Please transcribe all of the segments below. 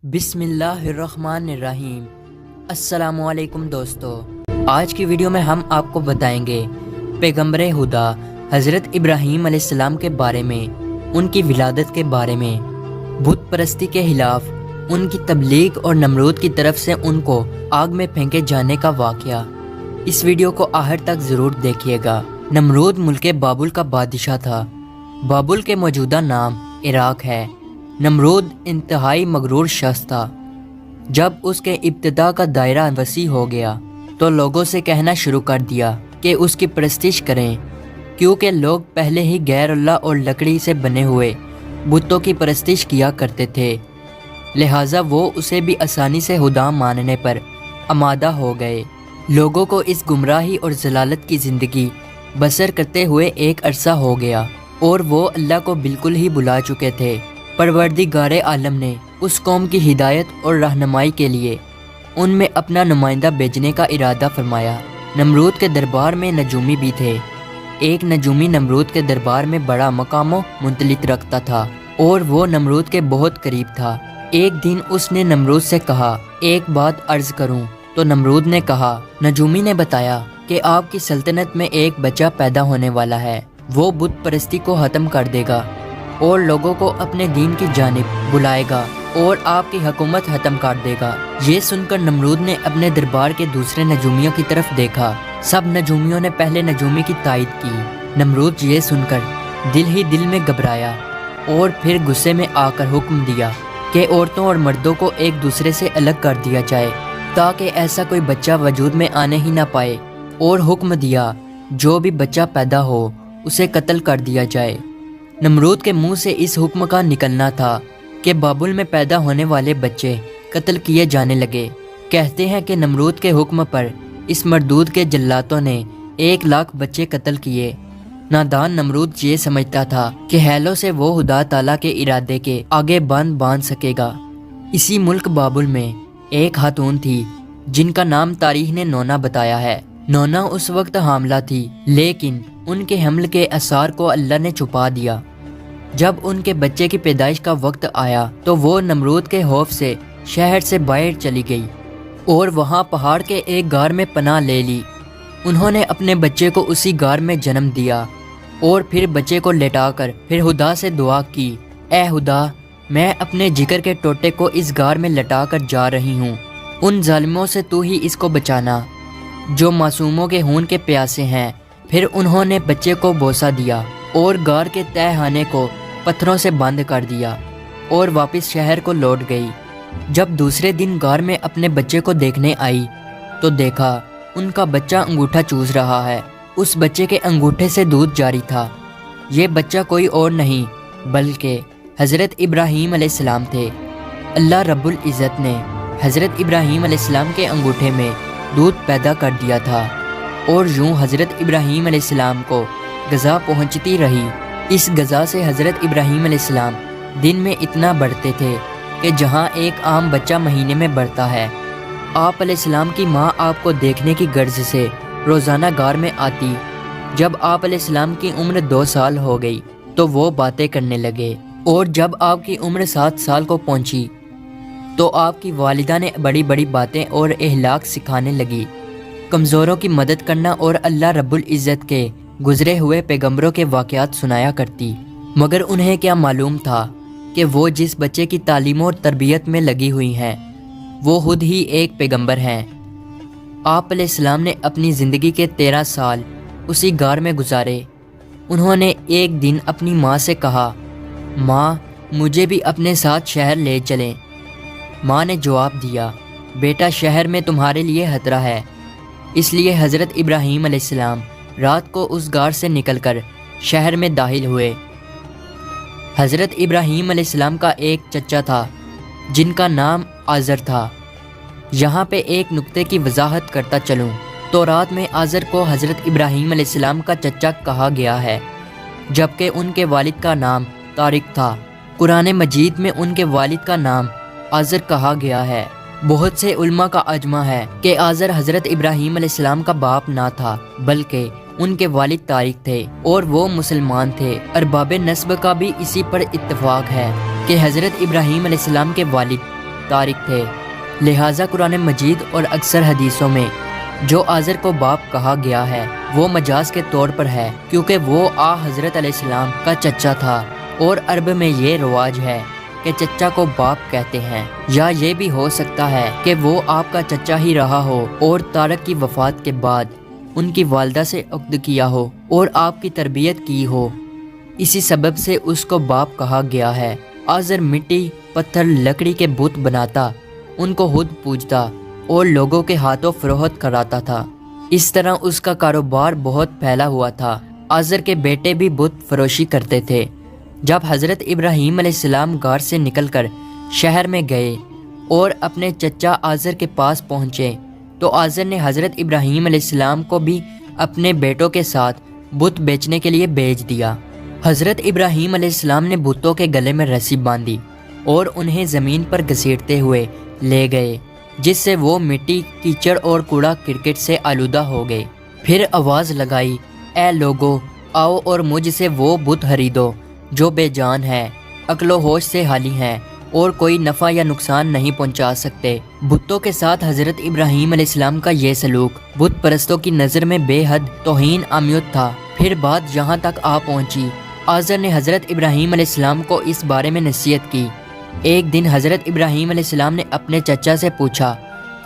بسم اللہ الرحمن الرحیم۔ السلام علیکم دوستو، آج کی ویڈیو میں ہم آپ کو بتائیں گے پیغمبر خدا حضرت ابراہیم علیہ السلام کے بارے میں، ان کی ولادت کے بارے میں، بت پرستی کے خلاف ان کی تبلیغ اور نمرود کی طرف سے ان کو آگ میں پھینکے جانے کا واقعہ۔ اس ویڈیو کو آخر تک ضرور دیکھیے گا۔ نمرود ملک بابل کا بادشاہ تھا۔ بابل کے موجودہ نام عراق ہے۔ نمرود انتہائی مغرور شخص تھا۔ جب اس کے ابتدا کا دائرہ وسیع ہو گیا تو لوگوں سے کہنا شروع کر دیا کہ اس کی پرستش کریں، کیونکہ لوگ پہلے ہی غیر اللہ اور لکڑی سے بنے ہوئے بتوں کی پرستش کیا کرتے تھے، لہٰذا وہ اسے بھی آسانی سے خدا ماننے پر آمادہ ہو گئے۔ لوگوں کو اس گمراہی اور ضلالت کی زندگی بسر کرتے ہوئے ایک عرصہ ہو گیا اور وہ اللہ کو بالکل ہی بھلا چکے تھے۔ پروردگار عالم نے اس قوم کی ہدایت اور رہنمائی کے لیے ان میں اپنا نمائندہ بھیجنے کا ارادہ فرمایا۔ نمرود کے دربار میں نجومی بھی تھے۔ ایک نجومی نمرود کے دربار میں بڑا مقام و منزلت رکھتا تھا اور وہ نمرود کے بہت قریب تھا۔ ایک دن اس نے نمرود سے کہا، ایک بات عرض کروں؟ تو نمرود نے کہا۔ نجومی نے بتایا کہ آپ کی سلطنت میں ایک بچہ پیدا ہونے والا ہے، وہ بت پرستی کو ختم کر دے گا اور لوگوں کو اپنے دین کی جانب بلائے گا اور آپ کی حکومت ختم کر دے گا۔ یہ سن کر نمرود نے اپنے دربار کے دوسرے نجومیوں کی طرف دیکھا۔ سب نجومیوں نے پہلے نجومی کی تائید کی۔ نمرود یہ سن کر دل ہی دل میں گھبرایا اور پھر غصے میں آ کر حکم دیا کہ عورتوں اور مردوں کو ایک دوسرے سے الگ کر دیا جائے تاکہ ایسا کوئی بچہ وجود میں آنے ہی نہ پائے، اور حکم دیا جو بھی بچہ پیدا ہو اسے قتل کر دیا جائے۔ نمرود کے منہ سے اس حکم کا نکلنا تھا کہ بابل میں پیدا ہونے والے بچے قتل کیے جانے لگے۔ کہتے ہیں کہ نمرود کے حکم پر اس مردود کے جلاتوں نے 1,00,000 بچے قتل کیے۔ نادان نمرود یہ سمجھتا تھا کہ حیلوں سے وہ خدا تعالیٰ کے ارادے کے آگے باندھ سکے گا۔ اسی ملک بابل میں ایک خاتون تھی جن کا نام تاریخ نے نونا بتایا ہے۔ نونا اس وقت حاملہ تھی، لیکن ان کے حمل کے آثار کو اللہ نے چھپا دیا۔ جب ان کے بچے کی پیدائش کا وقت آیا تو وہ نمرود کے خوف سے شہر سے باہر چلی گئی اور وہاں پہاڑ کے ایک غار میں پناہ لے لی۔ انہوں نے اپنے بچے کو اسی غار میں جنم دیا اور پھر بچے کو لٹا کر پھر خدا سے دعا کی، اے خدا، میں اپنے جگر کے ٹوٹے کو اس غار میں لٹا کر جا رہی ہوں، ان ظالموں سے تو ہی اس کو بچانا جو معصوموں کے خون کے پیاسے ہیں۔ پھر انہوں نے بچے کو بوسہ دیا اور غار کے تہہ خانے کو پتھروں سے بند کر دیا اور واپس شہر کو لوٹ گئی۔ جب دوسرے دن غار میں اپنے بچے کو دیکھنے آئی تو دیکھا ان کا بچہ انگوٹھا چوس رہا ہے۔ اس بچے کے انگوٹھے سے دودھ جاری تھا۔ یہ بچہ کوئی اور نہیں بلکہ حضرت ابراہیم علیہ السلام تھے۔ اللہ رب العزت نے حضرت ابراہیم علیہ السلام کے انگوٹھے میں دودھ پیدا کر دیا تھا اور یوں حضرت ابراہیم علیہ السلام کو غذا پہنچتی رہی۔ اس غذا سے حضرت ابراہیم علیہ السلام دن میں اتنا بڑھتے تھے کہ جہاں ایک عام بچہ مہینے میں بڑھتا ہے۔ آپ علیہ السلام کی ماں آپ کو دیکھنے کی غرض سے روزانہ غار میں آتی۔ جب آپ علیہ السلام کی عمر 2 سال ہو گئی تو وہ باتیں کرنے لگے، اور جب آپ کی عمر 7 سال کو پہنچی تو آپ کی والدہ نے بڑی بڑی باتیں اور اخلاق سکھانے لگی، کمزوروں کی مدد کرنا اور اللہ رب العزت کے گزرے ہوئے پیغمبروں کے واقعات سنایا کرتی۔ مگر انہیں کیا معلوم تھا کہ وہ جس بچے کی تعلیم اور تربیت میں لگی ہوئی ہیں وہ خود ہی ایک پیغمبر ہیں۔ آپ علیہ السلام نے اپنی زندگی کے 13 سال اسی غار میں گزارے۔ انہوں نے ایک دن اپنی ماں سے کہا، ماں، مجھے بھی اپنے ساتھ شہر لے چلیں۔ ماں نے جواب دیا، بیٹا، شہر میں تمہارے لیے خطرہ ہے۔ اس لیے حضرت ابراہیم علیہ السلام رات کو اس غار سے نکل کر شہر میں داخل ہوئے۔ حضرت ابراہیم علیہ السلام کا ایک چچا تھا جن کا نام آزر تھا۔ یہاں پہ ایک نقطے کی وضاحت کرتا چلوں تو رات میں آزر کو حضرت ابراہیم علیہ السلام کا چچا کہا گیا ہے، جبکہ ان کے والد کا نام طارق تھا۔ قرآن مجید میں ان کے والد کا نام آزر کہا گیا ہے۔ بہت سے علماء کا اجماع ہے کہ آزر حضرت ابراہیم علیہ السلام کا باپ نہ تھا بلکہ ان کے والد طارق تھے اور وہ مسلمان تھے۔ ارباب نسب کا بھی اسی پر اتفاق ہے کہ حضرت ابراہیم علیہ السلام کے والد تارک تھے، لہٰذا قرآن مجید اور اکثر حدیثوں میں جو آزر کو باپ کہا گیا ہے وہ مجاز کے طور پر ہے، کیونکہ وہ حضرت علیہ السلام کا چچا تھا، اور عرب میں یہ رواج ہے کہ چچا کو باپ کہتے ہیں۔ یا یہ بھی ہو سکتا ہے کہ وہ آپ کا چچا ہی رہا ہو اور تارک کی وفات کے بعد ان کی والدہ سے عقد کیا ہو اور آپ کی تربیت کی ہو، اسی سبب سے اس کو باپ کہا گیا ہے۔ آزر مٹی، پتھر، لکڑی کے بت بناتا، ان کو خود پوجتا اور لوگوں کے ہاتھوں فروخت کراتا تھا۔ اس طرح اس کا کاروبار بہت پھیلا ہوا تھا۔ آزر کے بیٹے بھی بت فروشی کرتے تھے۔ جب حضرت ابراہیم علیہ السلام غار سے نکل کر شہر میں گئے اور اپنے چچا آزر کے پاس پہنچے تو آزر نے حضرت ابراہیم علیہ السلام کو بھی اپنے بیٹوں کے ساتھ بت بیچنے کے لیے بھیج دیا۔ حضرت ابراہیم علیہ السلام نے بتوں کے گلے میں رسی باندھی اور انہیں زمین پر گھسیٹتے ہوئے لے گئے، جس سے وہ مٹی، کیچڑ اور کوڑا کرکٹ سے آلودہ ہو گئے۔ پھر آواز لگائی، اے لوگو، آؤ اور مجھ سے وہ بت خریدو جو بے جان ہے، عقل و ہوش سے خالی ہیں اور کوئی نفع یا نقصان نہیں پہنچا سکتے۔ بتوں کے ساتھ حضرت ابراہیم علیہ السلام کا یہ سلوک بت پرستوں کی نظر میں بے حد توہین آمیز تھا۔ پھر بات یہاں تک پہنچی، آزر نے حضرت ابراہیم علیہ السلام کو اس بارے میں نصیحت کی۔ ایک دن حضرت ابراہیم علیہ السلام نے اپنے چچا سے پوچھا،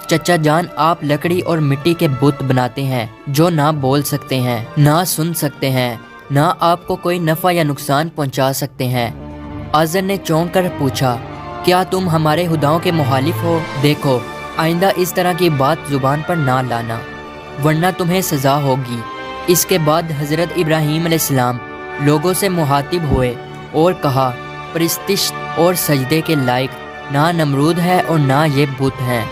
چچا جان، آپ لکڑی اور مٹی کے بت بناتے ہیں جو نہ بول سکتے ہیں، نہ سن سکتے ہیں، نہ آپ کو کوئی نفع یا نقصان پہنچا سکتے ہیں۔ آزر نے چونک کر پوچھا، کیا تم ہمارے خداؤں کے مخالف ہو؟ دیکھو، آئندہ اس طرح کی بات زبان پر نہ لانا، ورنہ تمہیں سزا ہوگی۔ اس کے بعد حضرت ابراہیم علیہ السلام لوگوں سے مخاطب ہوئے اور کہا، پرستش اور سجدے کے لائق نہ نمرود ہے اور نہ یہ بت ہیں،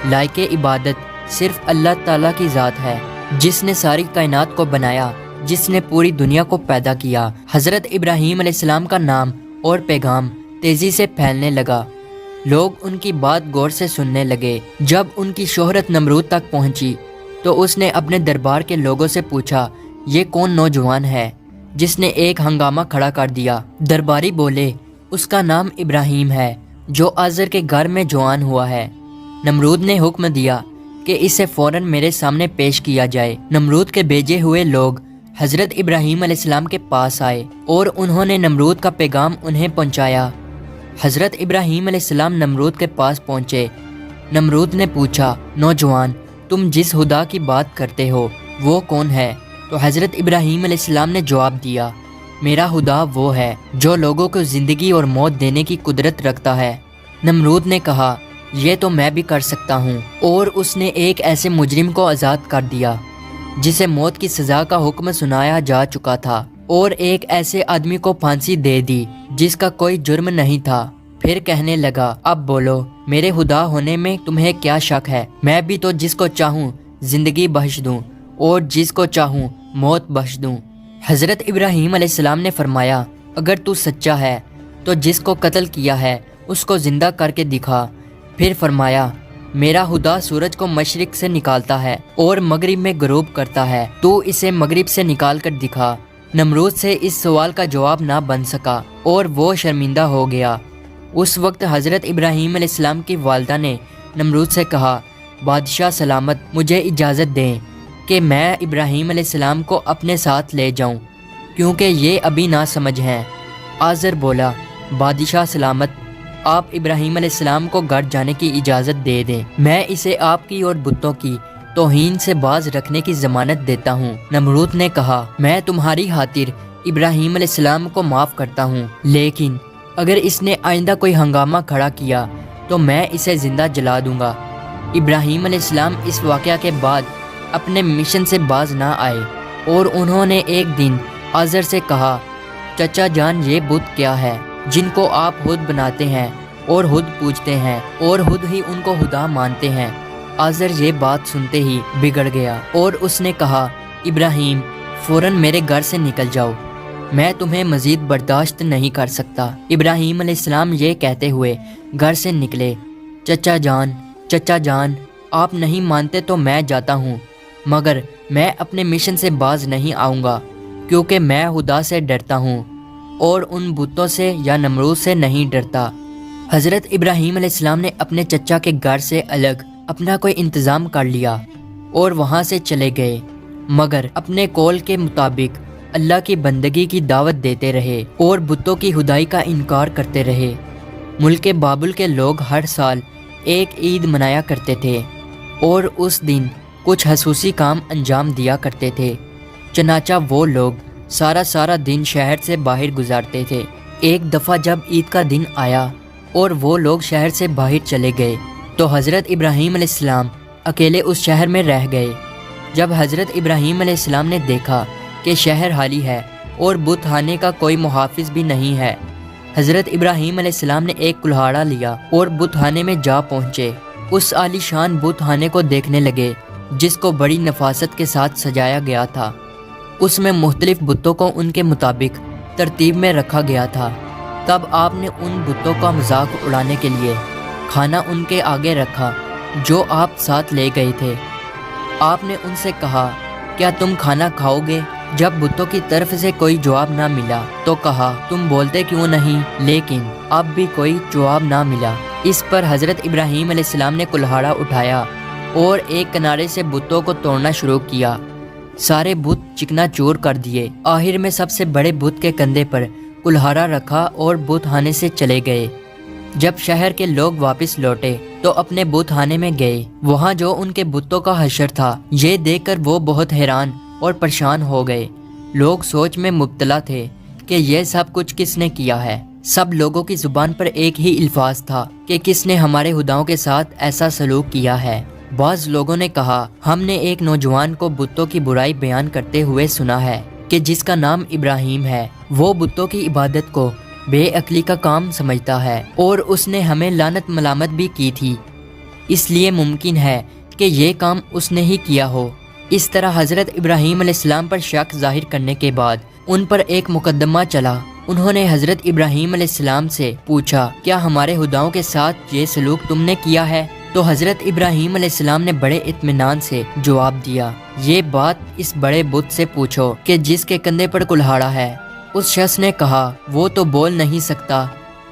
لائق عبادت صرف اللہ تعالیٰ کی ذات ہے، جس نے ساری کائنات کو بنایا، جس نے پوری دنیا کو پیدا کیا۔ حضرت ابراہیم علیہ السلام کا نام اور پیغام تیزی سے پھیلنے لگا، لوگ ان کی بات غور سے سننے لگے۔ جب ان کی شہرت نمرود تک پہنچی تو اس نے اپنے دربار کے لوگوں سے پوچھا، یہ کون نوجوان ہے جس نے ایک ہنگامہ کھڑا کر دیا؟ درباری بولے، اس کا نام ابراہیم ہے جو آزر کے گھر میں جوان ہوا ہے۔ نمرود نے حکم دیا کہ اسے فوراً میرے سامنے پیش کیا جائے۔ نمرود کے بھیجے ہوئے لوگ حضرت ابراہیم علیہ السلام کے پاس آئے اور انہوں نے نمرود کا پیغام انہیں پہنچایا۔ حضرت ابراہیم علیہ السلام نمرود کے پاس پہنچے۔ نمرود نے پوچھا، نوجوان، تم جس خدا کی بات کرتے ہو وہ کون ہے؟ تو حضرت ابراہیم علیہ السلام نے جواب دیا، میرا خدا وہ ہے جو لوگوں کو زندگی اور موت دینے کی قدرت رکھتا ہے۔ نمرود نے کہا، یہ تو میں بھی کر سکتا ہوں، اور اس نے ایک ایسے مجرم کو آزاد کر دیا جسے موت کی سزا کا حکم سنایا جا چکا تھا، اور ایک ایسے آدمی کو پھانسی دے دی جس کا کوئی جرم نہیں تھا۔ پھر کہنے لگا، اب بولو، میرے خدا ہونے میں تمہیں کیا شک ہے؟ میں بھی تو جس کو چاہوں زندگی بخش دوں اور جس کو چاہوں موت بخش دوں۔ حضرت ابراہیم علیہ السلام نے فرمایا، اگر تو سچا ہے تو جس کو قتل کیا ہے اس کو زندہ کر کے دکھا۔ پھر فرمایا، میرا خدا سورج کو مشرق سے نکالتا ہے اور مغرب میں غروب کرتا ہے، تو اسے مغرب سے نکال کر دکھا۔ نمرود سے اس سوال کا جواب نہ بن سکا اور وہ شرمندہ ہو گیا۔ اس وقت حضرت ابراہیم علیہ السلام کی والدہ نے نمرود سے کہا، بادشاہ سلامت، مجھے اجازت دیں کہ میں ابراہیم علیہ السلام کو اپنے ساتھ لے جاؤں، کیونکہ یہ ابھی نہ سمجھ ہیں۔ آزر بولا، بادشاہ سلامت، آپ ابراہیم علیہ السلام کو گھر جانے کی اجازت دے دیں، میں اسے آپ کی اور بتوں کی توہین سے باز رکھنے کی ضمانت دیتا ہوں۔ نمرود نے کہا، میں تمہاری خاطر ابراہیم علیہ السلام کو معاف کرتا ہوں، لیکن اگر اس نے آئندہ کوئی ہنگامہ کھڑا کیا تو میں اسے زندہ جلا دوں گا۔ ابراہیم علیہ السلام اس واقعہ کے بعد اپنے مشن سے باز نہ آئے، اور انہوں نے ایک دن آزر سے کہا، چچا جان، یہ بت کیا ہے جن کو آپ خود بناتے ہیں اور خود پوجتے ہیں اور خود ہی ان کو خدا مانتے ہیں؟ آزر یہ بات سنتے ہی بگڑ گیا اور اس نے کہا، ابراہیم، فوراً میرے گھر سے نکل جاؤ، میں تمہیں مزید برداشت نہیں کر سکتا۔ ابراہیم علیہ السلام یہ کہتے ہوئے گھر سے نکلے۔ چچا جان، آپ نہیں مانتے تو میں جاتا ہوں، مگر میں اپنے مشن سے باز نہیں آؤں گا، کیونکہ میں خدا سے ڈرتا ہوں اور ان بتوں سے یا نمرود سے نہیں ڈرتا۔ حضرت ابراہیم علیہ السلام نے اپنے چچا کے گھر سے الگ اپنا کوئی انتظام کر لیا اور وہاں سے چلے گئے، مگر اپنے قول کے مطابق اللہ کی بندگی کی دعوت دیتے رہے اور بتوں کی خدائی کا انکار کرتے رہے۔ ملک بابل کے لوگ ہر سال ایک عید منایا کرتے تھے اور اس دن کچھ خصوصی کام انجام دیا کرتے تھے، چنانچہ وہ لوگ سارا دن شہر سے باہر گزارتے تھے۔ ایک دفعہ جب عید کا دن آیا اور وہ لوگ شہر سے باہر چلے گئے تو حضرت ابراہیم علیہ السلام اکیلے اس شہر میں رہ گئے۔ جب حضرت ابراہیم علیہ السلام نے دیکھا کہ شہر خالی ہے اور بت خانے کا کوئی محافظ بھی نہیں ہے، حضرت ابراہیم علیہ السلام نے ایک کلہاڑا لیا اور بت خانے میں جا پہنچے۔ اس عالی شان بت خانے کو دیکھنے لگے جس کو بڑی نفاست کے ساتھ سجایا گیا تھا۔ اس میں مختلف بتوں کو ان کے مطابق ترتیب میں رکھا گیا تھا۔ تب آپ نے ان بتوں کا مذاق اڑانے کے لیے کھانا ان کے آگے رکھا جو آپ ساتھ لے گئے تھے۔ آپ نے ان سے کہا، کیا تم کھانا کھاؤ گے؟ جب بتوں کی طرف سے کوئی جواب نہ ملا تو کہا، تم بولتے کیوں نہیں؟ لیکن اب بھی کوئی جواب نہ ملا۔ اس پر حضرت ابراہیم علیہ السلام نے کلہاڑا اٹھایا اور ایک کنارے سے بتوں کو توڑنا شروع کیا۔ سارے بت چکنا چور کر دیے۔ آخر میں سب سے بڑے بت کے کندھے پر کلہاڑا رکھا اور بت خانے سے چلے گئے۔ جب شہر کے لوگ واپس لوٹے تو اپنے بت خانے میں گئے۔ وہاں جو ان کے بتوں کا حشر تھا، یہ دیکھ کر وہ بہت حیران اور پریشان ہو گئے۔ لوگ سوچ میں مبتلا تھے کہ یہ سب کچھ کس نے کیا ہے۔ سب لوگوں کی زبان پر ایک ہی الفاظ تھا کہ کس نے ہمارے خداؤں کے ساتھ ایسا سلوک کیا ہے۔ بعض لوگوں نے کہا، ہم نے ایک نوجوان کو بتوں کی برائی بیان کرتے ہوئے سنا ہے کہ جس کا نام ابراہیم ہے، وہ بتوں کی عبادت کو بے عقلی کا کام سمجھتا ہے اور اس نے ہمیں لعنت ملامت بھی کی تھی، اس لیے ممکن ہے کہ یہ کام اس نے ہی کیا ہو۔ اس طرح حضرت ابراہیم علیہ السلام پر شک ظاہر کرنے کے بعد ان پر ایک مقدمہ چلا۔ انہوں نے حضرت ابراہیم علیہ السلام سے پوچھا، کیا ہمارے خداؤں کے ساتھ یہ سلوک تم نے کیا ہے؟ تو حضرت ابراہیم علیہ السلام نے بڑے اطمینان سے جواب دیا، یہ بات اس بڑے بت سے پوچھو کہ جس کے کندھے پر کلہاڑا ہے۔ اس شخص نے کہا، وہ تو بول نہیں سکتا۔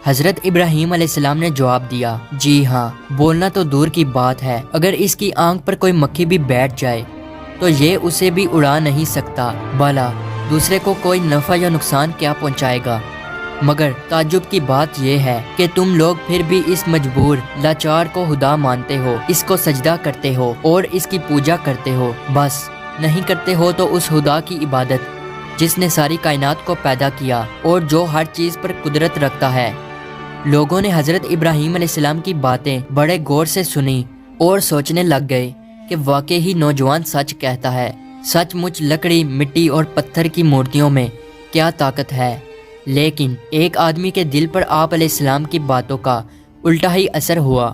حضرت ابراہیم علیہ السلام نے جواب دیا، جی ہاں، بولنا تو دور کی بات ہے، اگر اس کی آنکھ پر کوئی مکھی بھی بیٹھ جائے تو یہ اسے بھی اڑا نہیں سکتا، بھلا دوسرے کو کوئی نفع یا نقصان کیا پہنچائے گا؟ مگر تعجب کی بات یہ ہے کہ تم لوگ پھر بھی اس مجبور لاچار کو خدا مانتے ہو، اس کو سجدہ کرتے ہو اور اس کی پوجا کرتے ہو۔ بس نہیں کرتے ہو تو اس خدا کی عبادت جس نے ساری کائنات کو پیدا کیا اور جو ہر چیز پر قدرت رکھتا ہے۔ لوگوں نے حضرت ابراہیم علیہ السلام کی باتیں بڑے غور سے سنی اور سوچنے لگ گئے کہ واقعی نوجوان سچ کہتا ہے۔ سچ مچ لکڑی، مٹی اور پتھر کی مورتیوں میں کیا طاقت ہے، لیکن ایک آدمی کے دل پر آپ علیہ السلام کی باتوں کا الٹا ہی اثر ہوا۔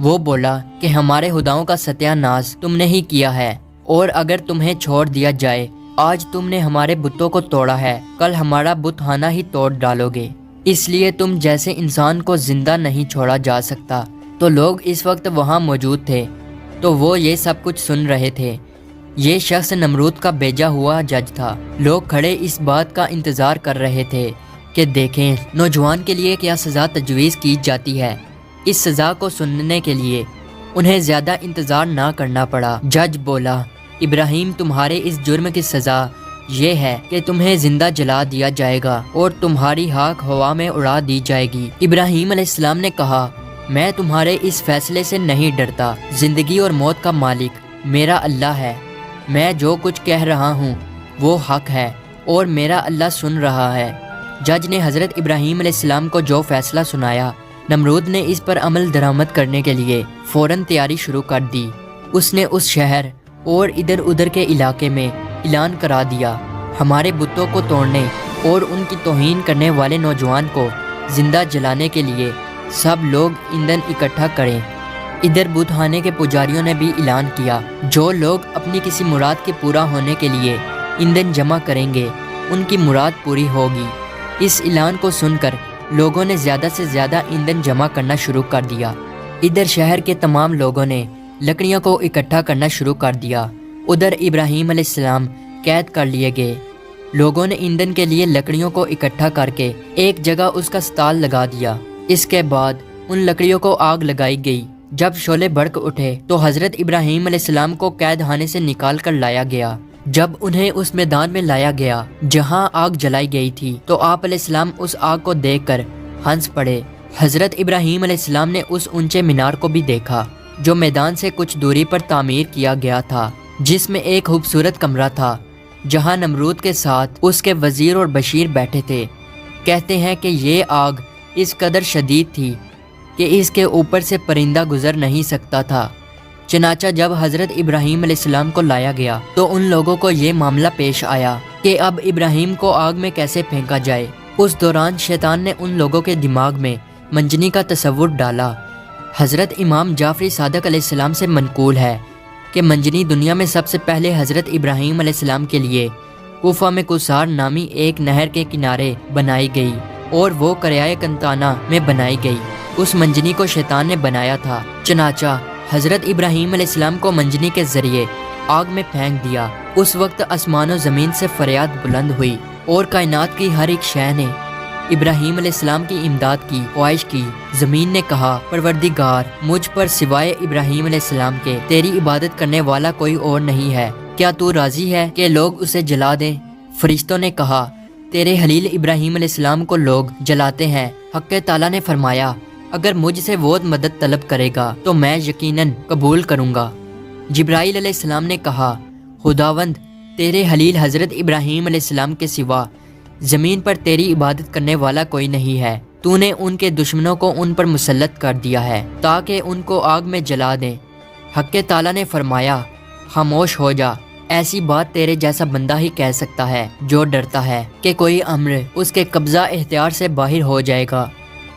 وہ بولا کہ ہمارے خداؤں کا ستیہ ناش تم نے ہی کیا ہے، اور اگر تمہیں چھوڑ دیا جائے، آج تم نے ہمارے بتوں کو توڑا ہے، کل ہمارا بت خانہ ہی توڑ ڈالو گے، اس لیے تم جیسے انسان کو زندہ نہیں چھوڑا جا سکتا۔ تو لوگ اس وقت وہاں موجود تھے تو وہ یہ سب کچھ سن رہے تھے۔ یہ شخص نمرود کا بھیجا ہوا جج تھا۔ لوگ کھڑے اس بات کا انتظار کر رہے تھے کہ دیکھیں نوجوان کے لیے کیا سزا تجویز کی جاتی ہے۔ اس سزا کو سننے کے لیے انہیں زیادہ انتظار نہ کرنا پڑا۔ جج بولا، ابراہیم، تمہارے اس جرم کی سزا یہ ہے کہ تمہیں زندہ جلا دیا جائے گا اور تمہاری خاک ہوا میں اڑا دی جائے گی۔ ابراہیم علیہ السلام نے کہا، میں تمہارے اس فیصلے سے نہیں ڈرتا۔ زندگی اور موت کا مالک میرا اللہ ہے۔ میں جو کچھ کہہ رہا ہوں وہ حق ہے اور میرا اللہ سن رہا ہے۔ جج نے حضرت ابراہیم علیہ السلام کو جو فیصلہ سنایا، نمرود نے اس پر عمل درآمد کرنے کے لیے فوراً تیاری شروع کر دی۔ اس نے اس شہر اور ادھر ادھر کے علاقے میں اعلان کرا دیا، ہمارے بتوں کو توڑنے اور ان کی توہین کرنے والے نوجوان کو زندہ جلانے کے لیے سب لوگ ایندھن اکٹھا کریں۔ ادھر بت خانے کے پجاریوں نے بھی اعلان کیا، جو لوگ اپنی کسی مراد کے پورا ہونے کے لیے ایندھن جمع کریں گے، ان کی مراد پوری ہوگی۔ اس اعلان کو سن کر لوگوں نے زیادہ سے زیادہ ایندھن جمع کرنا شروع کر دیا۔ ادھر شہر کے تمام لوگوں نے لکڑیوں کو اکٹھا کرنا شروع کر دیا۔ ادھر ابراہیم علیہ السلام قید کر لیے گئے۔ لوگوں نے ایندھن کے لیے لکڑیوں کو اکٹھا کر کے ایک جگہ اس کا سٹال لگا دیا۔ اس کے بعد ان لکڑیوں کو آگ لگائی گئی۔ جب شعلے بھڑک اٹھے تو حضرت ابراہیم علیہ السلام کو قید خانے سے نکال کر لایا گیا۔ جب انہیں اس میدان میں لایا گیا جہاں آگ جلائی گئی تھی تو آپ علیہ السلام اس آگ کو دیکھ کر ہنس پڑے۔ حضرت ابراہیم علیہ السلام نے اس اونچے مینار کو بھی دیکھا جو میدان سے کچھ دوری پر تعمیر کیا گیا تھا، جس میں ایک خوبصورت کمرہ تھا جہاں نمرود کے ساتھ اس کے وزیر اور بشیر بیٹھے تھے۔ کہتے ہیں کہ یہ آگ اس قدر شدید تھی کہ اس کے اوپر سے پرندہ گزر نہیں سکتا تھا۔ چنانچہ جب حضرت ابراہیم علیہ السلام کو لایا گیا تو ان لوگوں کو یہ معاملہ پیش آیا کہ اب ابراہیم کو آگ میں کیسے پھینکا جائے۔ اس دوران شیطان نے ان لوگوں کے دماغ میں منجنی کا تصور ڈالا۔ حضرت امام جعفری صادق علیہ السلام سے منقول ہے کہ منجنی دنیا میں سب سے پہلے حضرت ابراہیم علیہ السلام کے لیے کوفہ میں قصار نامی ایک نہر کے کنارے بنائی گئی اور وہ قریائے کنتانہ میں بنائی گئی۔ اس منجنی کو شیطان نے بنایا تھا۔ چنانچہ حضرت ابراہیم علیہ السلام کو منجنی کے ذریعے آگ میں پھینک دیا۔ اس وقت آسمان و زمین سے فریاد بلند ہوئی اور کائنات کی ہر ایک شے نے ابراہیم علیہ السلام کی امداد کی خواہش کی۔ زمین نے کہا، پروردگار، مجھ پر سوائے ابراہیم علیہ السلام کے تیری عبادت کرنے والا کوئی اور نہیں ہے، کیا تو راضی ہے کہ لوگ اسے جلا دیں؟ فرشتوں نے کہا، تیرے خلیل ابراہیم علیہ السلام کو لوگ جلاتے ہیں۔ حق تعالیٰ نے فرمایا، اگر مجھ سے وہ مدد طلب کرے گا تو میں یقیناً قبول کروں گا۔ جبرائیل علیہ السلام نے کہا، خداوند، تیرے خلیل حضرت ابراہیم علیہ السلام کے سوا زمین پر تیری عبادت کرنے والا کوئی نہیں ہے۔ تو نے ان کے دشمنوں کو ان پر مسلط کر دیا ہے تاکہ ان کو آگ میں جلا دیں۔ حق تعالیٰ نے فرمایا، خاموش ہو جا، ایسی بات تیرے جیسا بندہ ہی کہہ سکتا ہے جو ڈرتا ہے کہ کوئی امر اس کے قبضہ اختیار سے باہر ہو جائے گا۔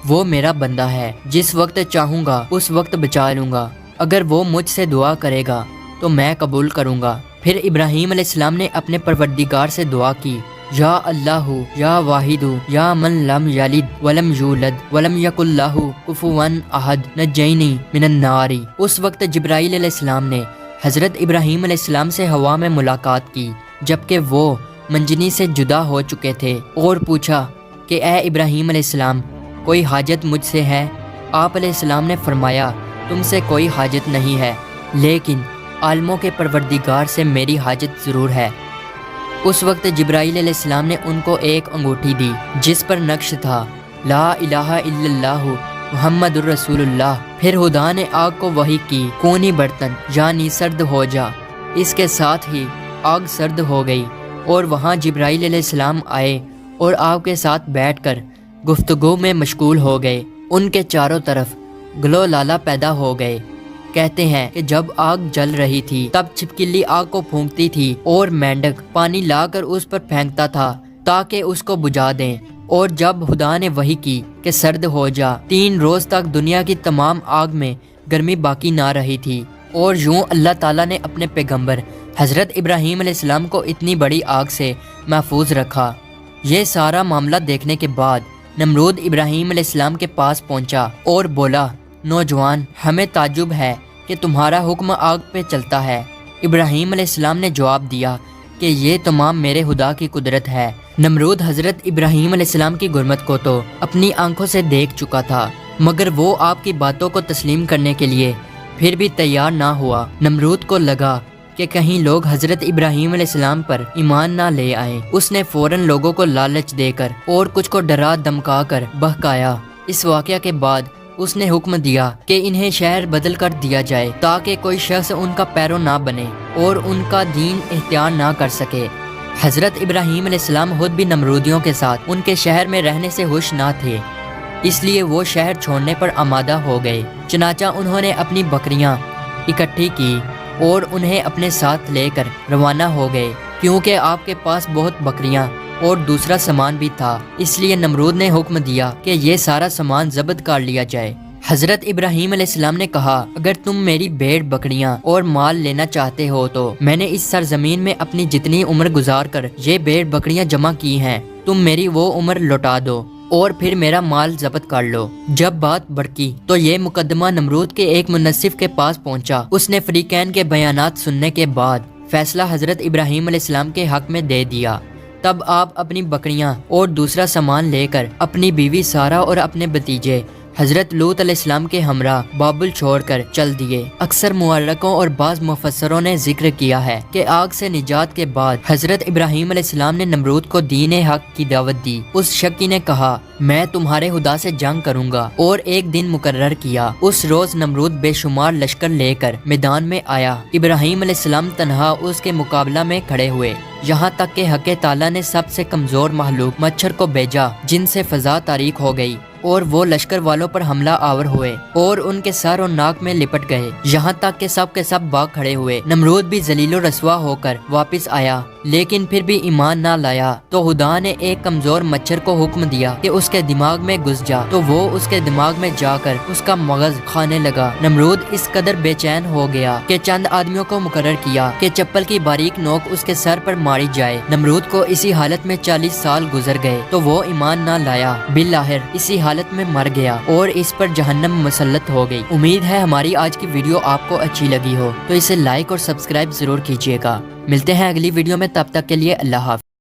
وہ میرا بندہ ہے، جس وقت چاہوں گا اس وقت بچا لوں گا۔ اگر وہ مجھ سے دعا کرے گا تو میں قبول کروں گا۔ پھر ابراہیم علیہ السلام نے اپنے پروردگار سے دعا کی، یا اللہ یا واحد یا من لم یلد ولم یولد ولم یکن لہ کفوا احد نجینی من النار۔ اس وقت جبرائیل علیہ السلام نے حضرت ابراہیم علیہ السلام سے ہوا میں ملاقات کی جبکہ وہ منجنی سے جدا ہو چکے تھے اور پوچھا کہ اے ابراہیم علیہ السلام، کوئی حاجت مجھ سے ہے؟ آپ علیہ السلام نے فرمایا، تم سے کوئی حاجت نہیں ہے، لیکن عالموں کے پروردگار سے میری حاجت ضرور ہے۔ اس وقت جبرائیل علیہ السلام نے ان کو ایک انگوٹھی دی جس پر نقش تھا، لا الہ الا اللہ محمد الرسول اللہ۔ پھر خدا نے آگ کو وحی کی، کونی برتن یعنی سرد ہو جا۔ اس کے ساتھ ہی آگ سرد ہو گئی اور وہاں جبرائیل علیہ السلام آئے اور آگ کے ساتھ بیٹھ کر گفتگو میں مشغول ہو گئے۔ ان کے چاروں طرف گلو لالا پیدا ہو گئے۔ کہتے ہیں کہ جب آگ جل رہی تھی تب چھپکلی آگ کو پھونکتی تھی اور مینڈک پانی لا کر اس پر پھینکتا تھا تاکہ اس کو بجھا دیں۔ اور جب خدا نے وحی کی کہ سرد ہو جا، 3 روز تک دنیا کی تمام آگ میں گرمی باقی نہ رہی تھی۔ اور یوں اللہ تعالیٰ نے اپنے پیغمبر حضرت ابراہیم علیہ السلام کو اتنی بڑی آگ سے محفوظ رکھا۔ یہ سارا معاملہ دیکھنے کے بعد نمرود ابراہیم علیہ السلام کے پاس پہنچا اور بولا، نوجوان، ہمیں تعجب ہے کہ تمہارا حکم آگ پہ چلتا ہے۔ ابراہیم علیہ السلام نے جواب دیا کہ یہ تمام میرے خدا کی قدرت ہے۔ نمرود حضرت ابراہیم علیہ السلام کی غربت کو تو اپنی آنکھوں سے دیکھ چکا تھا، مگر وہ آپ کی باتوں کو تسلیم کرنے کے لیے پھر بھی تیار نہ ہوا۔ نمرود کو لگا کہ کہیں لوگ حضرت ابراہیم علیہ السلام پر ایمان نہ لے آئیں۔ اس نے فوراً لوگوں کو لالچ دے کر اور کچھ کو ڈرا دمکا کر بہکایا۔ اس واقعہ کے بعد اس نے حکم دیا کہ انہیں شہر بدل کر دیا جائے تاکہ کوئی شخص ان کا پیرو نہ بنے اور ان کا دین اختیار نہ کر سکے۔ حضرت ابراہیم علیہ السلام خود بھی نمرودیوں کے ساتھ ان کے شہر میں رہنے سے خوش نہ تھے، اس لیے وہ شہر چھوڑنے پر آمادہ ہو گئے۔ چنانچہ انہوں نے اپنی بکریاں اکٹھی کی اور انہیں اپنے ساتھ لے کر روانہ ہو گئے۔ کیونکہ آپ کے پاس بہت بکریاں اور دوسرا سامان بھی تھا، اس لیے نمرود نے حکم دیا کہ یہ سارا سامان ضبط کر لیا جائے۔ حضرت ابراہیم علیہ السلام نے کہا، اگر تم میری بھیڑ بکریاں اور مال لینا چاہتے ہو تو میں نے اس سرزمین میں اپنی جتنی عمر گزار کر یہ بھیڑ بکریاں جمع کی ہیں، تم میری وہ عمر لوٹا دو اور پھر میرا مال ضبط کر لو۔ جب بات بڑکی تو یہ مقدمہ نمرود کے ایک منصف کے پاس پہنچا۔ اس نے فریقین کے بیانات سننے کے بعد فیصلہ حضرت ابراہیم علیہ السلام کے حق میں دے دیا۔ تب آپ اپنی بکریاں اور دوسرا سامان لے کر اپنی بیوی سارہ اور اپنے بھتیجے حضرت لوط علیہ السلام کے ہمراہ بابل چھوڑ کر چل دیے۔ اکثر مورخوں اور بعض مفسروں نے ذکر کیا ہے کہ آگ سے نجات کے بعد حضرت ابراہیم علیہ السلام نے نمرود کو دین حق کی دعوت دی۔ اس شکی نے کہا میں تمہارے خدا سے جنگ کروں گا اور ایک دن مقرر کیا۔ اس روز نمرود بے شمار لشکر لے کر میدان میں آیا۔ ابراہیم علیہ السلام تنہا اس کے مقابلہ میں کھڑے ہوئے، یہاں تک کہ حق تعالیٰ نے سب سے کمزور مخلوق مچھر کو بھیجا جن سے فضا تاریک ہو گئی اور وہ لشکر والوں پر حملہ آور ہوئے اور ان کے سر اور ناک میں لپٹ گئے، یہاں تک کہ سب کے سب بھاگ کھڑے ہوئے۔ نمرود بھی ذلیل و رسوا ہو کر واپس آیا لیکن پھر بھی ایمان نہ لایا، تو خدا نے ایک کمزور مچھر کو حکم دیا کہ اس کے دماغ میں گھس جا، تو وہ اس کے دماغ میں جا کر اس کا مغز کھانے لگا۔ نمرود اس قدر بے چین ہو گیا کہ چند آدمیوں کو مقرر کیا کہ چپل کی باریک نوک اس کے سر پر ماری جائے۔ نمرود کو اسی حالت میں 40 سال گزر گئے تو وہ ایمان نہ لایا، بالآخر اسی حالت میں مر گیا اور اس پر جہنم مسلط ہو گئی۔ امید ہے ہماری آج کی ویڈیو آپ کو اچھی لگی ہو، تو اسے لائک اور سبسکرائب ضرور کیجیے گا۔ ملتے ہیں اگلی ویڈیو میں، تب تک کے لیے اللہ حافظ۔